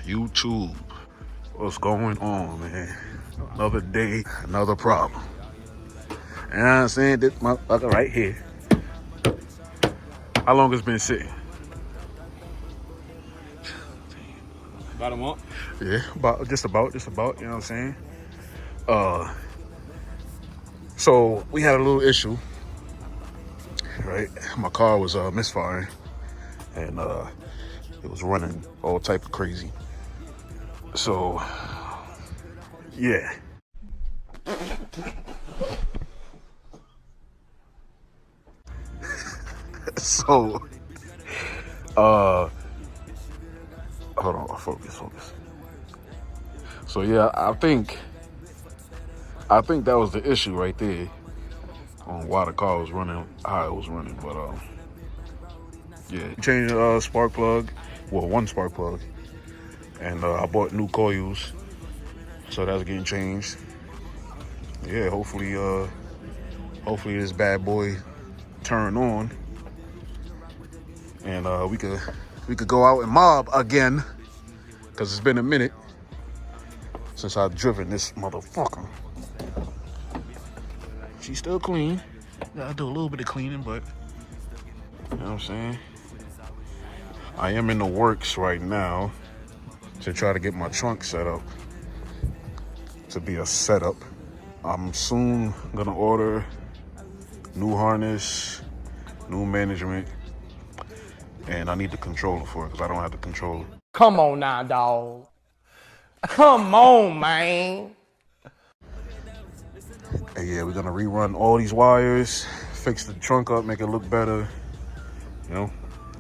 YouTube, what's going on, man? Another day, another problem. And I'm saying this motherfucker right here. How long it's been sitting? About a month? Yeah, just about, you know what I'm saying? So we had a little issue, right? My car was misfiring, and it was running all type of crazy. So, yeah. So, hold on, focus. So yeah, I think that was the issue right there on why the car was running how it was running. But yeah, changed the spark plug, well, one spark plug, and I bought new coils, so that's getting changed. Yeah, hopefully this bad boy turn on, and we could go out and mob again, cause it's been a minute since I've driven this motherfucker. She's still clean. Gotta do a little bit of cleaning, but you know what I'm saying? I am in the works right now to try to get my trunk set up to be a setup. I'm soon gonna order new harness, new management, and I need the controller for it because I don't have the controller. Come on now, dog. Come on, man. And yeah, we're gonna rerun all these wires, fix the trunk up, make it look better, you know,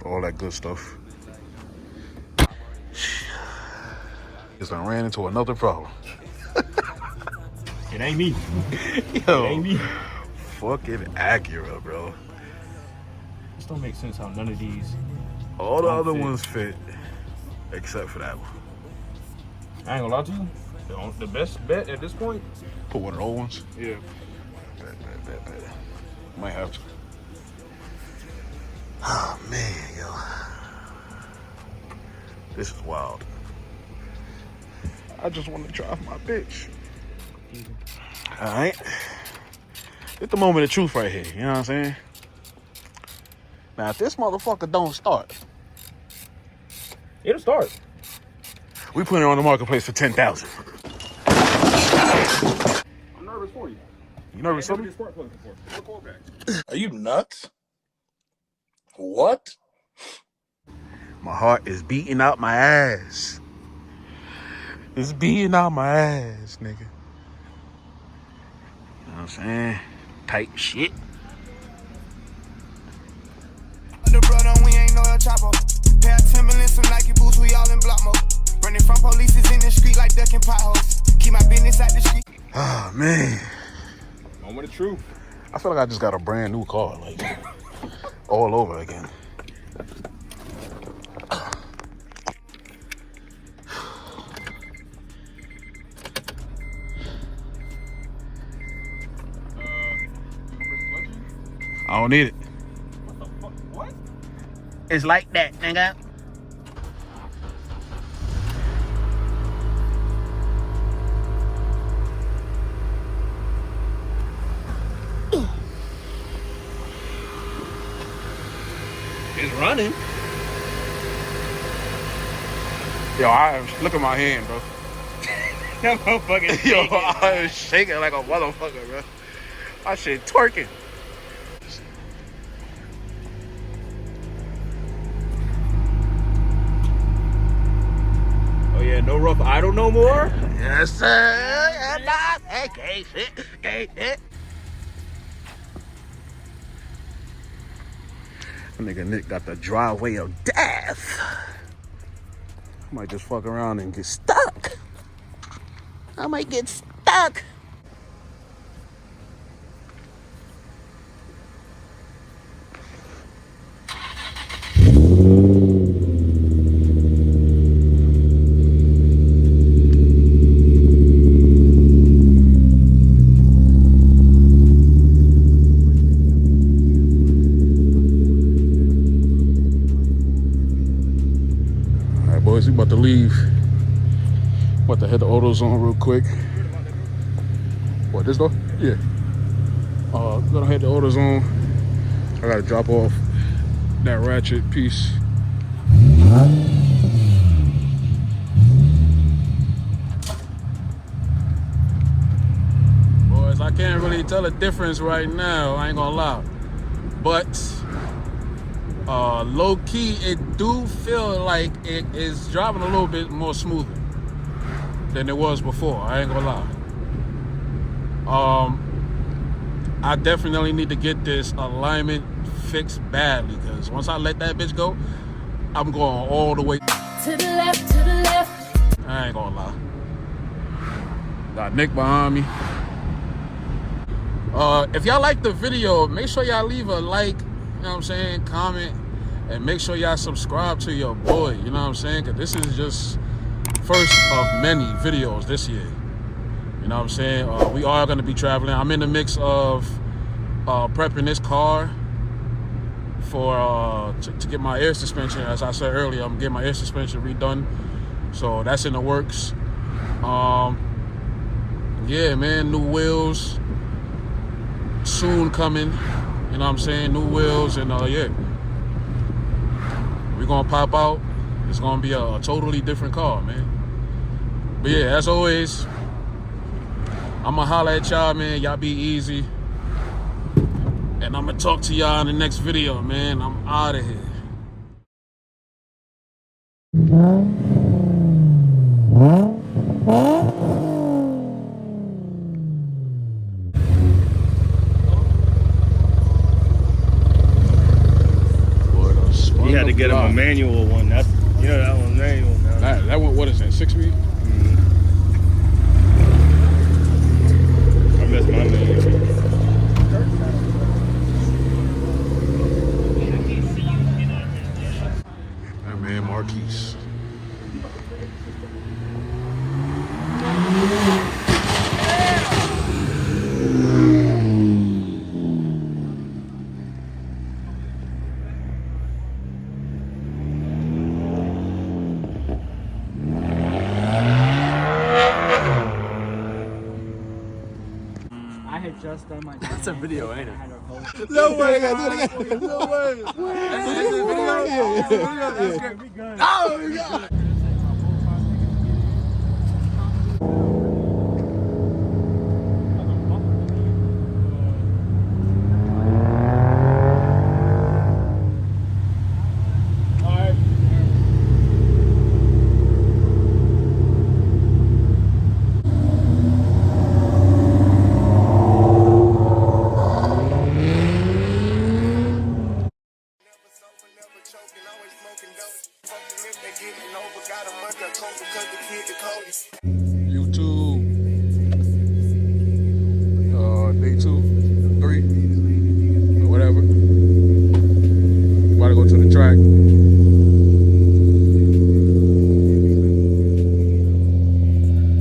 all that good stuff. Just I ran into another problem. It ain't me. Yo, It ain't me. fucking Acura, bro. This don't make sense how none of these. All the other fit. ones fit, except for that one. I ain't gonna lie to you. The best bet at this point. Put one of the old ones. Yeah. Bet. Might have to. Oh man, yo, this is wild. I just want to drive my bitch. All right, it's the moment of truth right here. You know what I'm saying? Now, if this motherfucker don't start, It'll start. we put it on the marketplace for $10,000. I'm nervous for you. You nervous for me? Are you nuts? What? My heart is beating out my ass. It's beating out my ass, nigga. You know what I'm saying? Tight shit. The brother, we ain't no El Chapo. Pair of Timberlands, some Nike boots, we all in block mode. Running from police in the street like ducking potholes. Keep my business out the street. Oh, man. Moment of truth. I feel like I just got a brand new car, like, all over again. I don't need it. What the fuck? What? It's like that, nigga. It's running. Yo, look at my hand, bro. That motherfucker. Yo, I am shaking like a motherfucker, bro. My shit twerking. Oh yeah, no rough idle no more. Yes, sir. Hey, shit. Nigga Nick got the driveway of death. I might just fuck around and get stuck. I might get stuck. Boys, we about to leave About to hit the AutoZone real quick. What, this door? Yeah. Gonna hit the AutoZone. I gotta drop off that ratchet piece. Boys, I can't really tell a difference right now, I ain't gonna lie. But low key, it do feel like it is driving a little bit more smoother than it was before. I ain't gonna lie. I definitely need to get this alignment fixed badly, because once I let that bitch go, I'm going all the way To the left, to the left. I ain't gonna lie. Got Nick behind me. If y'all like the video, make sure y'all leave a like, you know what I'm saying, comment, and make sure y'all subscribe to your boy, you know what I'm saying, because this is just first of many videos this year. You know what I'm saying? We are going to be traveling. I'm in the mix of prepping this car for to get my air suspension. As I said earlier, I'm getting my air suspension redone. So that's in the works. Yeah, man, new wheels soon coming. You know what I'm saying? New wheels, and yeah. We're going to pop out. It's going to be a totally different car, man. But yeah, as always, I'ma holla at y'all, man. Y'all be easy. And I'ma talk to y'all in the next video, man. I'm out of here. You had to get him a manual one. That's, you know, that one's manual now. That one, what is that, 6 speed? I miss my manual. That man, Marquise. Just done my That's a video, ain't it? No way, I gotta do it again. No way. That's a video? Oh, my God. YouTube. Day 2, 3, or whatever. About to go to the track.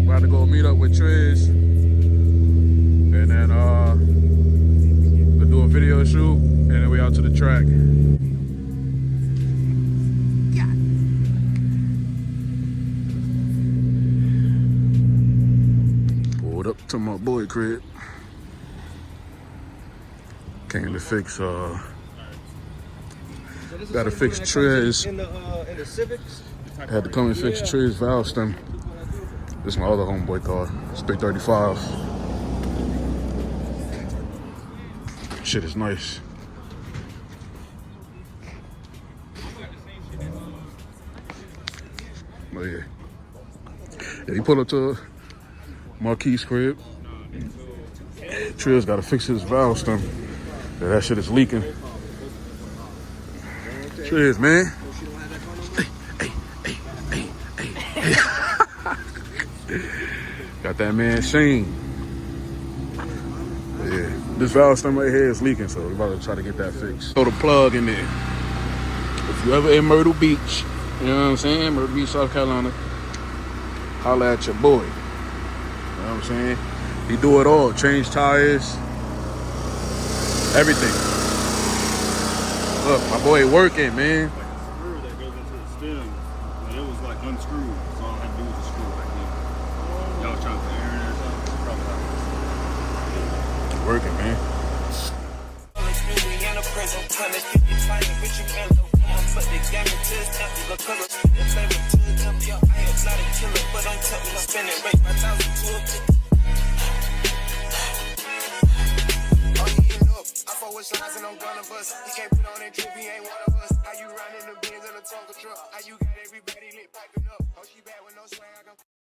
About to go meet up with Triz. And then we'll do a video shoot. And then we out to the track. Pulled up to my boy crib. Came to fix gotta fix Triz. In the Civics? Had to come and fix Triz valve stem. This is my other homeboy car. It's 335. Shit is nice. But yeah. Yeah, he pulled up to Marquise' crib. Triz gotta fix his valve stem. Yeah, that shit is leaking. Triz, man. Hey. Got that man Shane. Yeah, this valve stem right here is leaking, so we're about to try to get that fixed. Throw the plug in there. If you ever in Myrtle Beach, you know what I'm saying? Myrtle Beach, South Carolina, holla at your boy. You know what I'm saying? He do it all. Change tires, everything. Look, my boy working, man. Like a screw that goes into the stem, and it was like unscrewed, so all I had to do was just screw it back in. no punish. If you fighting with you, man, no come. But the gang is just empty. The color, the flavor to the temp. Yo, I am not a killer, but I'm tempting. I'm spending rate 5,000 to a 50. Oh, he eating up. I fuck with slides and I'm gonna bust. He can't put on that drip, he ain't one of us. How you riding the Benz in a Tonka truck? How you got everybody lit piping up? Oh, she bad with no swag.